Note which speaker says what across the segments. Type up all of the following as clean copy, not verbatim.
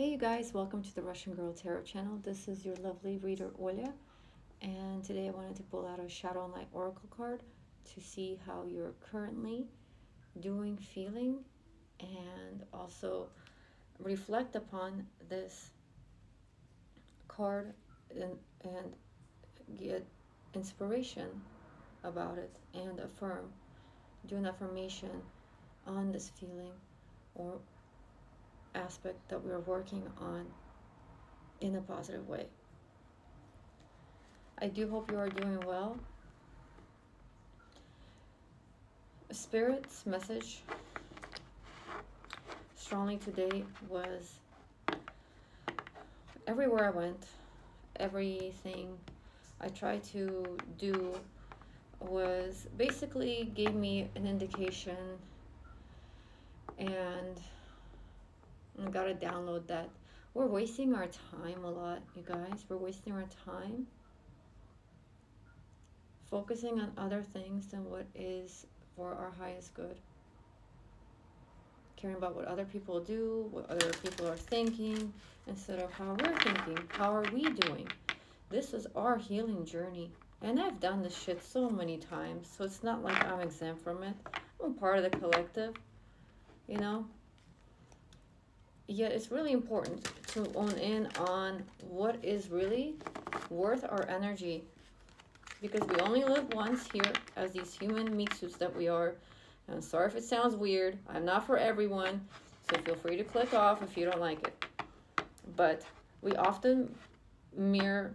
Speaker 1: Hey you guys, welcome to the Russian Girl Tarot channel. This is your lovely reader Olya, and today I wanted to pull out a Shadow and Light Oracle card to see how you're currently doing, feeling, and also reflect upon this card and get inspiration about it and do an affirmation on this feeling or aspect that we're working on in a positive way. I do hope you are doing well. Spirit's message strongly today was everywhere I went, everything I tried to do was basically gave me an indication, and I gotta download that. We're wasting our time a lot, you guys. We're wasting our time focusing on other things than what is for our highest good. Caring about what other people do, what other people are thinking, instead of how we're thinking. How are we doing? This is our healing journey. And I've done this shit so many times, so it's not like I'm exempt from it. I'm part of the collective, you know? Yet it's really important to own in on what is really worth our energy. Because we only live once here as these human meat suits that we are. And I'm sorry if it sounds weird. I'm not for everyone, so feel free to click off if you don't like it. But we often mirror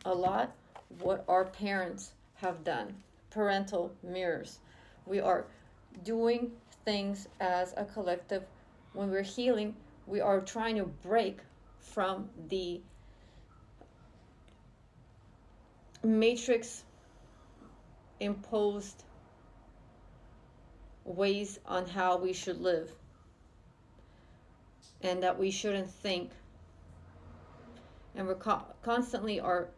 Speaker 1: a lot what our parents have done. Parental mirrors. We are doing things as a collective. When we're healing, we are trying to break from the matrix imposed ways on how we should live and that we shouldn't think, and we're constantly are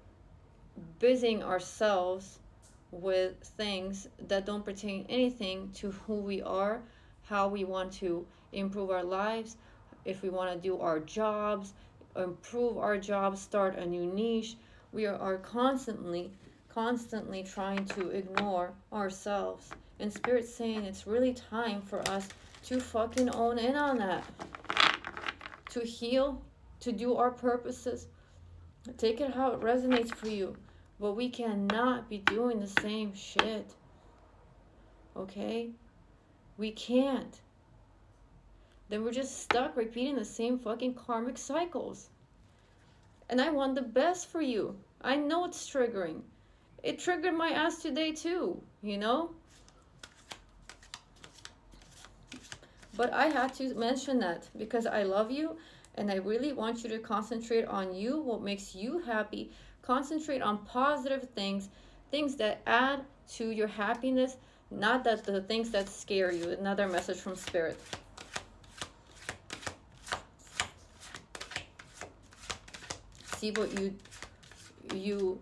Speaker 1: busying ourselves with things that don't pertain anything to who we are, how we want to improve our lives, if we want to do our jobs, improve our jobs, start a new niche. We are constantly trying to ignore ourselves. And Spirit's saying it's really time for us to fucking own in on that. To heal, to do our purposes. Take it how it resonates for you. But we cannot be doing the same shit. Okay? We can't. Then we're just stuck repeating the same fucking karmic cycles. And I want the best for you. I know it's triggering. It triggered my ass today too, you know? But I had to mention that because I love you and I really want you to concentrate on you, what makes you happy. Concentrate on positive things, things that add to your happiness, not that the things that scare you. Another message from Spirit. See what you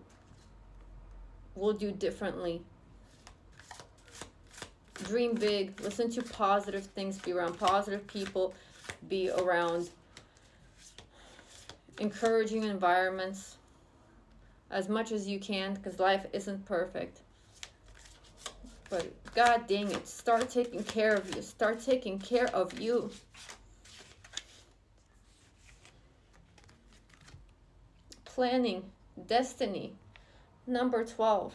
Speaker 1: will do differently. Dream big, listen to positive things, be around positive people, be around encouraging environments as much as you can, because life isn't perfect. But god dang it, start taking care of you. Start taking care of you. Planning, destiny, number 12.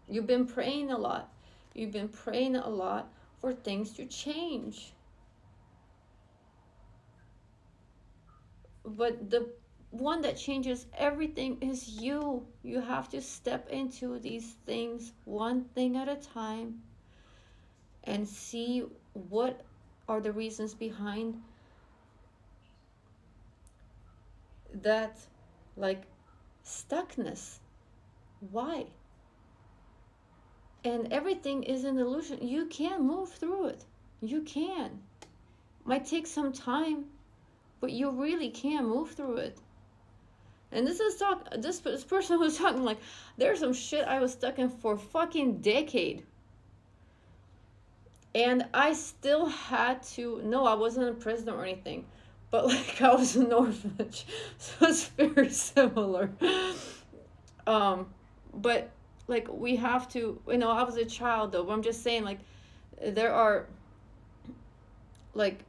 Speaker 1: You've been praying a lot. You've been praying a lot for things to change. But the one that changes everything is you. You have to step into these things one thing at a time and see what are the reasons behind that, like, stuckness. Why? And everything is an illusion. You can move through it. You can. Might take some time, but you really can move through it. And this person was talking like, there's some shit I was stuck in for fucking decade. And I still had to, no, I wasn't in prison or anything, but like I was in an orphanage. So it's very similar. Um, but like we have to, I was a child though, but I'm just saying, like, there are, like,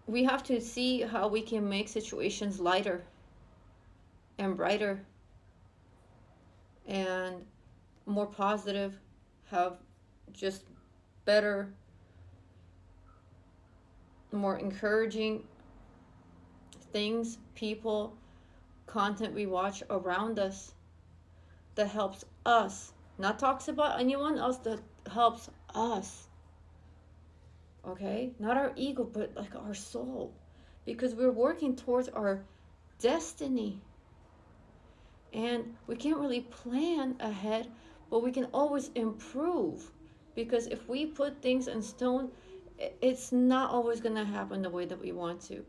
Speaker 1: we have to see how we can make situations lighter and brighter and more positive, have just better, more encouraging things, people, content we watch around us that helps us, not talks about anyone else, that helps us. Okay? Not our ego, but like our soul. Because we're working towards our destiny. And we can't really plan ahead, but we can always improve. Because if we put things in stone, it's not always going to happen the way that we want to.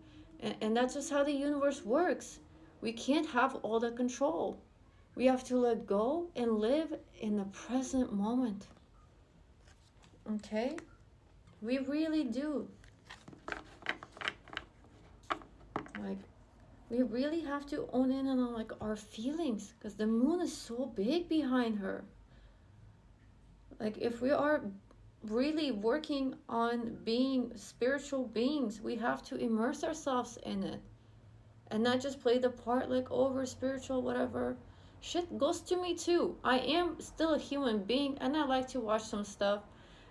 Speaker 1: And that's just how the universe works. We can't have all the control. We have to let go and live in the present moment. Okay? We really do. Like, we really have to own in on like our feelings, because the moon is so big behind her. Like, if we are really working on being spiritual beings, we have to immerse ourselves in it and not just play the part like, oh, we're spiritual, whatever. Shit goes to me too. I am still a human being, and I like to watch some stuff,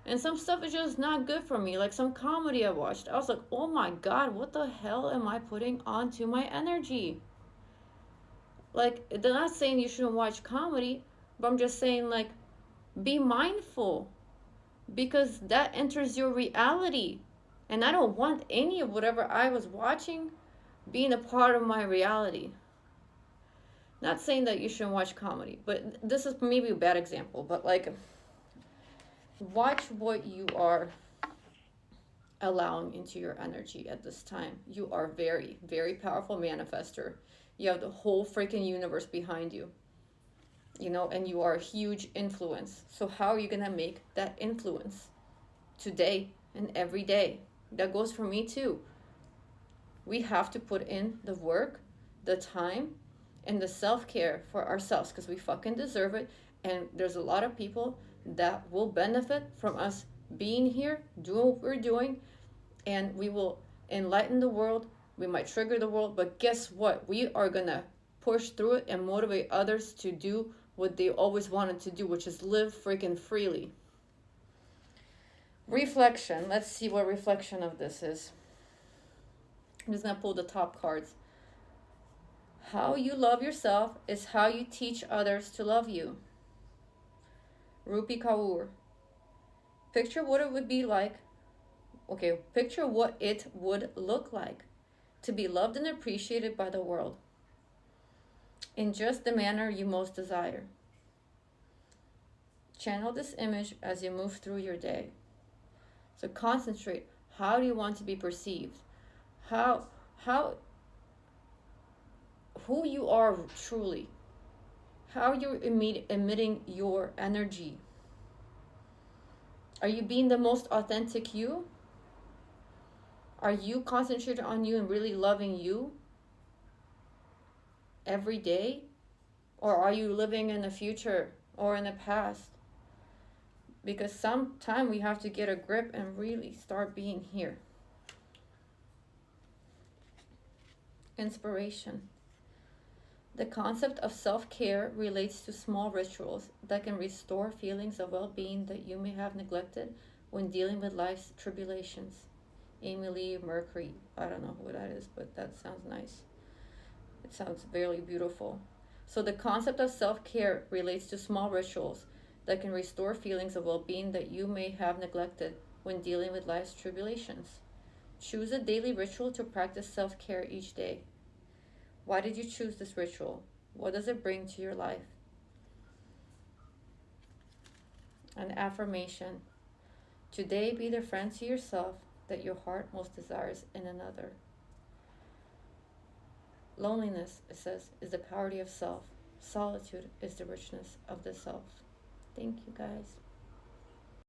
Speaker 1: and some stuff is just not good for me. Like some comedy I watched, I was like, oh my god, what the hell am I putting onto my energy? Like, they're not saying you shouldn't watch comedy, but I'm just saying, like, be mindful, because that enters your reality. And I don't want any of whatever I was watching being a part of my reality. Not saying that you shouldn't watch comedy, but this is maybe a bad example, but like, watch what you are allowing into your energy at this time. You are very, very powerful manifester. You have the whole freaking universe behind you, and you are a huge influence. So how are you going to make that influence today and every day? That goes for me too. We have to put in the work, the time, and the self-care for ourselves, because we fucking deserve it. And there's a lot of people that will benefit from us being here, doing what we're doing, and we will enlighten the world. We might trigger the world, but guess what? We are gonna push through it and motivate others to do what they always wanted to do, which is live freaking freely. Reflection. Let's see what reflection of this is. I'm just gonna pull the top cards. How you love yourself is how you teach others to love you. Rupi Kaur. Picture what it would be like. Okay, picture what it would look like to be loved and appreciated by the world in just the manner you most desire. Channel this image as you move through your day. So concentrate. How do you want to be perceived? How who you are truly. How you're emitting your energy. Are you being the most authentic you? Are you concentrating on you and really loving you every day? Or are you living in the future or in the past? Because sometime we have to get a grip and really start being here. Inspiration. The concept of self-care relates to small rituals that can restore feelings of well-being that you may have neglected when dealing with life's tribulations. Emily Mercury. I don't know who that is, but that sounds nice. It sounds very beautiful. So the concept of self-care relates to small rituals that can restore feelings of well-being that you may have neglected when dealing with life's tribulations. Choose a daily ritual to practice self-care each day. Why did you choose this ritual? What does it bring to your life? An affirmation. Today, be the friend to yourself that your heart most desires in another. Loneliness, it says, is the poverty of self. Solitude is the richness of the self. Thank you, guys.